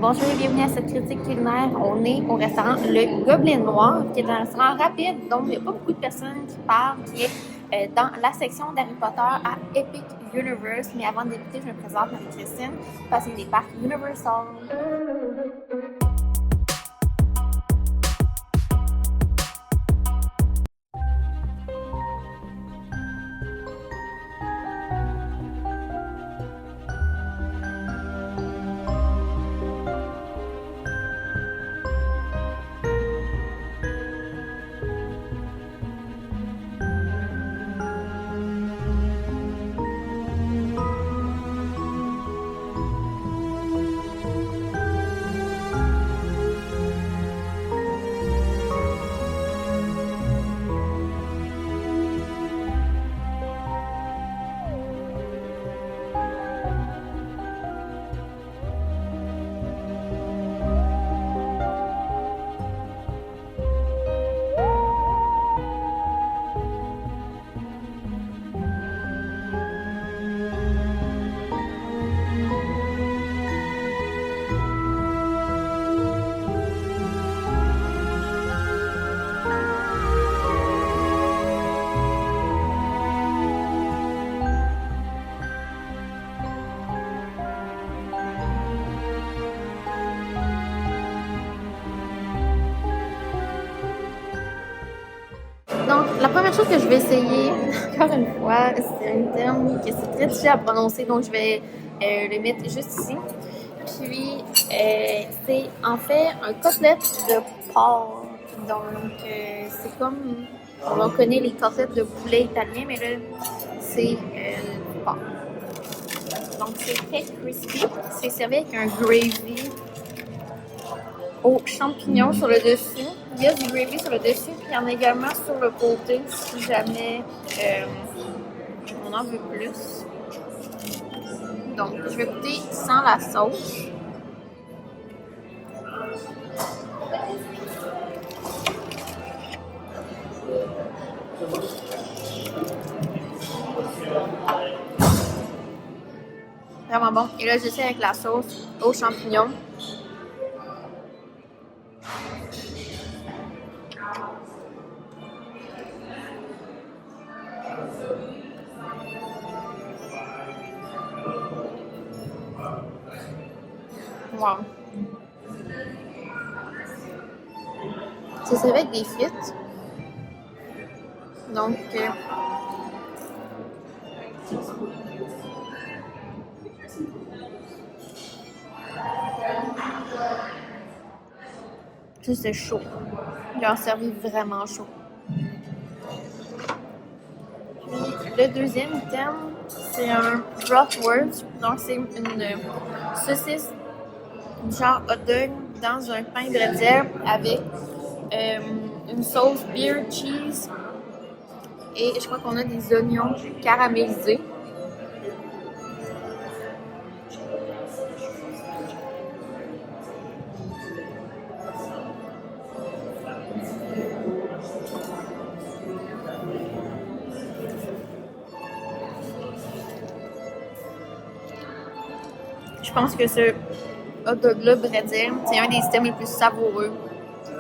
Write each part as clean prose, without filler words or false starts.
Bonjour et bienvenue à cette critique culinaire. On est au restaurant Le Gobelet Noir, qui est un restaurant rapide, donc il n'y a pas beaucoup de personnes qui parlent, qui est dans la section d'Harry Potter à Epic Universe. Mais avant de débuter, je me présente, Marie-Christine, passionnée des parcs Universal. Donc, la première chose que je vais essayer, encore une fois, c'est un terme qui est très difficile à prononcer, donc je vais le mettre juste ici. Puis, c'est en fait un côtelette de porc. Donc, c'est comme, on connaît les côtelettes de poulet italien, mais là, c'est du porc. Donc, c'est très crispy. C'est servi avec un gravy aux champignons sur le dessus. Il y a du gravy sur le dessus, puis il y en a également sur le côté si jamais on en veut plus. Donc, je vais goûter sans la sauce. Vraiment bon. Et là, j'essaie avec la sauce aux champignons. Wow. C'est servi avec des frites. Donc, c'est chaud. Ils ont servi vraiment chaud. Puis, le deuxième item, c'est un bratwurst. Donc, c'est une saucisse genre hot dog dans un pain bretzel avec une sauce beer cheese et je crois qu'on a des oignons caramélisés. Je pense que ce hot dog-là, bretzel, c'est un des items les plus savoureux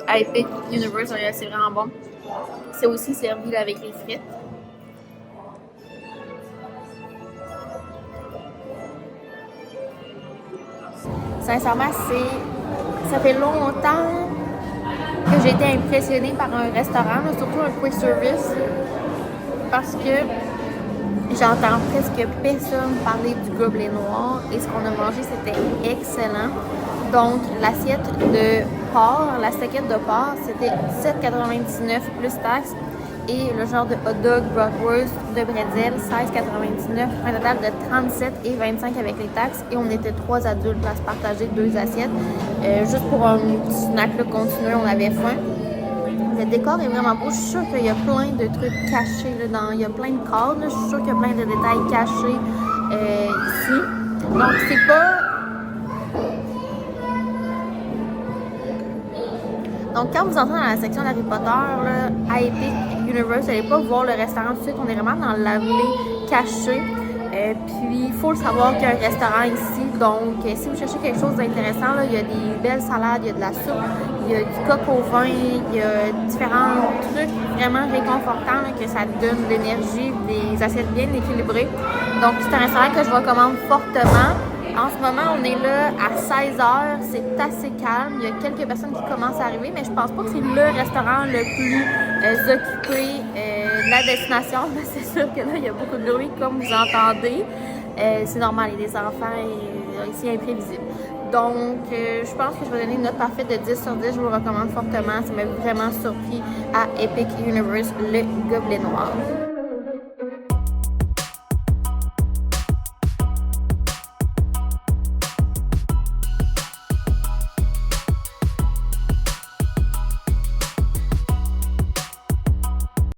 à Epic Universe. C'est vraiment bon. C'est aussi servi avec les frites. Sincèrement, ça fait longtemps que j'ai été impressionnée par un restaurant, surtout un quick service, parce que j'entends presque personne parler du Gobelet Noir et ce qu'on a mangé, c'était excellent. Donc, l'assiette de porc, la steakette de porc, c'était 7,99 plus taxes et le genre de hot dog bratwurst de bretzel, 16,99, un total de 37,25 avec les taxes et on était 3 adultes à se partager 2 assiettes. Juste pour un petit snack là, continu, on avait faim. Le décor est vraiment beau. Je suis sûre qu'il y a plein de trucs cachés là, il y a plein de cadres. Je suis sûre qu'il y a plein de détails cachés ici. Donc, c'est pas... Donc, quand vous entrez dans la section d'Harry Potter, là, à Epic Universe, vous n'allez pas voir le restaurant tout de suite. On est vraiment dans l'allée cachée. Puis, il faut le savoir qu'il y a un restaurant ici. Donc, si vous cherchez quelque chose d'intéressant, il y a des belles salades, il y a de la soupe, il y a du coq au vin, il y a différents trucs vraiment réconfortants là, que ça donne de l'énergie, des assiettes bien équilibrées. Donc, c'est un restaurant que je recommande fortement. En ce moment, on est là à 16h, c'est assez calme. Il y a quelques personnes qui commencent à arriver, mais je pense pas que c'est le restaurant le plus occupé de la destination. Mais c'est sûr que là, il y a beaucoup de bruit, comme vous entendez. C'est normal, il y a des enfants et ici imprévisible. Donc, je pense que je vais donner une note parfaite de 10 sur 10. Je vous le recommande fortement. Ça m'a vraiment surpris à Epic Universe, le Gobelet Noir.